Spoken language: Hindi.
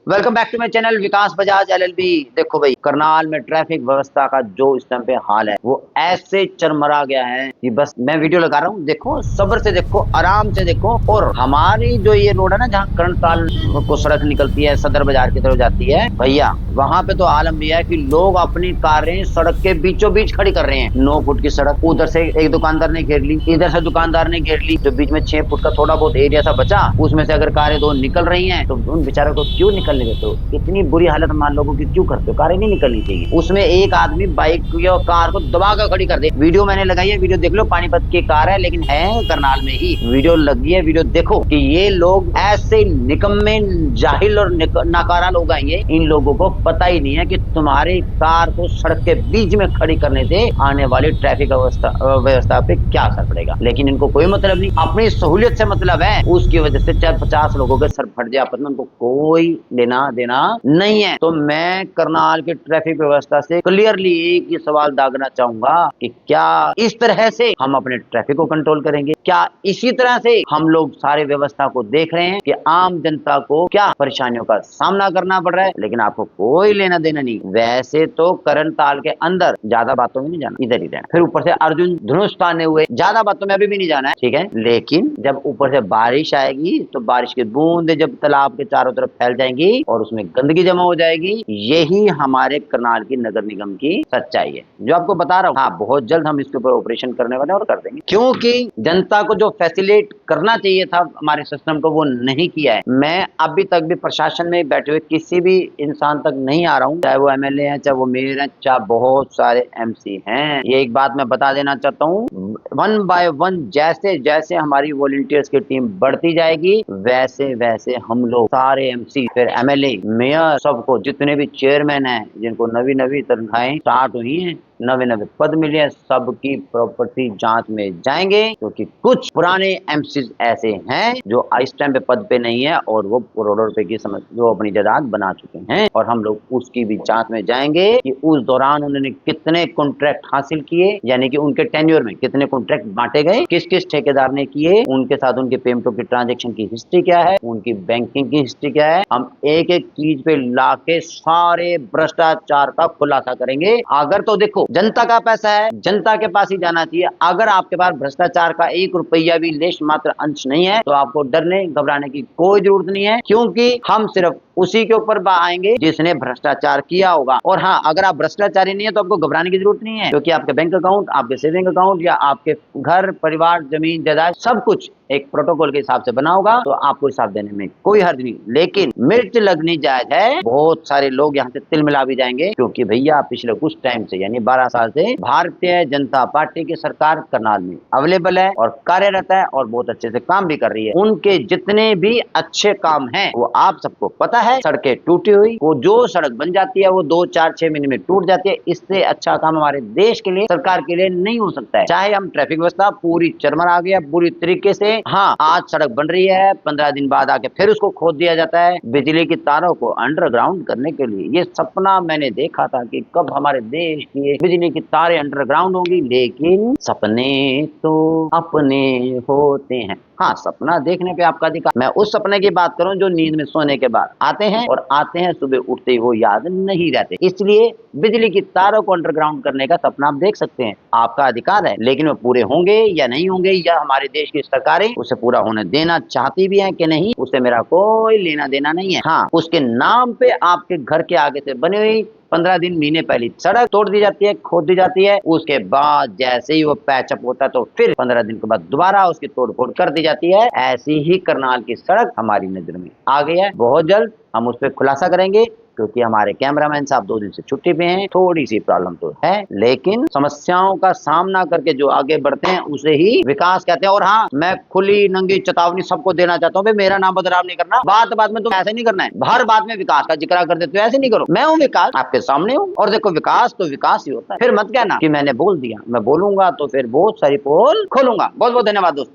Welcome back to my channel Vikas Bajaj LLB. देखो भाई, करनाल में ट्रैफिक व्यवस्था का जो इस टाइम पे हाल है वो ऐसे चरमरा गया है कि बस मैं वीडियो लगा रहा हूँ। देखो, सब्र से देखो, आराम से देखो। और हमारी जो ये रोड है ना, जहाँ करनताल को सड़क निकलती है, सदर बाजार की तरफ जाती है भैया, वहां पे तो आलम भी है कि लोग अपनी कारें सड़क के बीचों बीच खड़ी कर रहे हैं। 9 फुट की सड़क, उधर से एक दुकानदार ने घेर ली, इधर से दुकानदार ने घेर ली, जो बीच में 6 फुट का थोड़ा बहुत एरिया सा बचा, उसमें से अगर कारें दो निकल रही हैं तो उन बेचारों को क्यों निकलने देते हो? इतनी बुरी हालत मान लोगों की क्यों करते हो? कारें नहीं निकलनी चाहिए। उसमें एक आदमी बाइक या कार को दबा कर खड़ी कर दे। वीडियो मैंने लगाई है, वीडियो देख लो। पानीपत की कार है, लेकिन है करनाल में ही। वीडियो लगी है, वीडियो देखो कि ये लोग ऐसे निकम्मे, जाहिल और नाकारा लोग आएंगे। इन लोगों को पता ही नहीं है कि तुम्हारी कार को सड़क के बीच में खड़ी करने से आने वाली ट्रैफिक व्यवस्था पे क्या असर पड़ेगा। लेकिन इनको कोई मतलब नहीं, अपनी सहूलियत से मतलब है। उसकी वजह से चाहे 50 लोगों के सर फट जाए, आपस में उनको कोई लेना देना नहीं है। तो मैं करनाल की ट्रैफिक व्यवस्था से क्लियरली एक ही सवाल दागना चाहूंगा कि क्या इस तरह से हम अपने ट्रैफिक को कंट्रोल करेंगे? क्या इसी तरह से हम लोग सारे व्यवस्था को देख रहे हैं कि आम जनता को क्या परेशानियों का सामना करना पड़ रहा है, लेकिन आपको कोई लेना देना नहीं। वैसे तो करनताल के अंदर ज्यादा बातों में नहीं जाना, इधर ही रहना। फिर ऊपर से अर्जुन धनुष ताने हुए, ज्यादा बातों में अभी भी नहीं जाना है, ठीक है। लेकिन जब ऊपर से बारिश आएगी तो बारिश की बूंदें जब तालाब के चारों तरफ फैल जाएंगी और उसमें गंदगी जमा हो जाएगी, यही हमारे करनाल की नगर निगम की सच्चाई है, जो आपको बता रहा हूँ। हाँ, बहुत जल्द हम इसके ऊपर ऑपरेशन करने वाले और कर देंगे, क्योंकि जनता को जो फैसिलिटेट करना चाहिए था हमारे सिस्टम को, वो नहीं किया है। मैं अभी तक भी प्रशासन में बैठे हुए किसी भी इंसान तक नहीं आ रहा हूँ, चाहे वो एमएलए हैं, चाहे वो मेयर हैं, चाहे बहुत सारे एमसी हैं। ये एक बात मैं बता देना चाहता हूँ, वन बाय वन जैसे जैसे हमारी वॉलंटियर्स की टीम बढ़ती जाएगी, वैसे वैसे हम लोग सारे एमसी, फिर एमएलए, मेयर, सबको, जितने भी चेयरमैन हैं, जिनको नवी नवी तनख्वाहें स्टार्ट हुई हैं, नवे नवे पद मिले हैं, सबकी प्रॉपर्टी जांच में जाएंगे। क्योंकि कुछ पुराने एमसी ऐसे हैं जो इस टाइम पे पद पे नहीं है और वो करोड़ों रुपए की वो अपनी जायदाद बना चुके हैं, और हम लोग उसकी भी जांच में जाएंगे कि उस दौरान उन्होंने कितने कॉन्ट्रैक्ट हासिल किए, यानी कि उनके टेन्योर में कितने कॉन्ट्रैक्ट बांटे गए, किस किस ठेकेदार ने किए, उनके साथ उनके पेमेंटों की ट्रांजेक्शन की हिस्ट्री क्या है, उनकी बैंकिंग की हिस्ट्री क्या है। हम एक एक चीज पे लाके सारे भ्रष्टाचार का खुलासा करेंगे। अगर तो देखो, जनता का पैसा है, जनता के पास ही जाना चाहिए। अगर आपके पास भ्रष्टाचार का 1 रुपया भी लेश मात्र अंश नहीं है, तो आपको डरने घबराने की कोई जरूरत नहीं है, क्योंकि हम सिर्फ उसी के ऊपर आएंगे जिसने भ्रष्टाचार किया होगा। और हाँ, अगर आप भ्रष्टाचारी नहीं है तो आपको घबराने की जरूरत नहीं है, क्योंकि आपके बैंक अकाउंट, आपके सेविंग अकाउंट या आपके घर परिवार, जमीन जायदाद, सब कुछ एक प्रोटोकॉल के हिसाब से बना होगा, तो आपको हिसाब देने में कोई हर्ज नहीं। लेकिन मिर्च लगनी जायज है। बहुत सारे लोग यहाँ से तिल मिला भी जाएंगे, क्योंकि भैया पिछले कुछ टाइम से, यानी 12 साल से भारतीय जनता पार्टी की सरकार करनाल में अवेलेबल है और कार्यरत है और बहुत अच्छे से काम भी कर रही है। उनके जितने भी अच्छे काम हैं वो आप सबको पता है। सड़कें टूटी हुई, वो जो सड़क बन जाती है वो 2, 4, 6 महीने में टूट जाती है। इससे अच्छा काम हमारे देश के लिए, सरकार के लिए नहीं हो सकता है। चाहे हम ट्रैफिक व्यवस्था पूरी चरमरा गया पूरी तरीके से, हाँ, आज सड़क बन रही है, 15 दिन बाद आके फिर उसको खोद दिया जाता है बिजली की तारों को अंडरग्राउंड करने के लिए। ये सपना मैंने देखा था कि कब हमारे देश की बिजली की तारें अंडरग्राउंड होंगी, लेकिन सपने तो अपने होते हैं। हाँ, सपना देखने पे आपका अधिकार। मैं उस सपने की बात करूं जो नींद में सोने के बाद आते हैं, और आते हैं सुबह उठते ही वो याद नहीं रहते। इसलिए बिजली की तारों को अंडरग्राउंड करने का सपना आप देख सकते हैं, आपका अधिकार है। लेकिन वो पूरे होंगे या नहीं होंगे, या हमारे देश की सरकारें उसे पूरा होने देना चाहती भी हैं कि नहीं, उससे मेरा कोई लेना देना नहीं है। हाँ, उसके नाम पे आपके घर के आगे से बनी हुई 15 दिन महीने पहले सड़क तोड़ दी जाती है, खोद दी जाती है। उसके बाद जैसे ही वो पैचअप होता है तो फिर 15 दिन के बाद दोबारा उसकी तोड़फोड़ कर दी जाती है। ऐसी ही करनाल की सड़क हमारी नजर में आ गई है। बहुत जल्द हम उस पर खुलासा करेंगे, क्योंकि हमारे कैमरामैन साहब 2 दिन से छुट्टी पे हैं। थोड़ी सी प्रॉब्लम तो है, लेकिन समस्याओं का सामना करके जो आगे बढ़ते हैं उसे ही विकास कहते हैं। और हाँ, मैं खुली नंगी चेतावनी सबको देना चाहता हूँ, मेरा नाम बदनाम नहीं करना। बात में तुम ऐसे नहीं करना है, हर बात में विकास का जिक्र कर देते हो, ऐसे नहीं करो। मैं हूँ विकास, आपके सामने हूँ, और देखो विकास तो विकास ही होता है। फिर मत कहना कि मैंने बोल दिया, मैं बोलूंगा तो फिर बहुत सारी पोल खोलूंगा। बहुत बहुत धन्यवाद दोस्तों।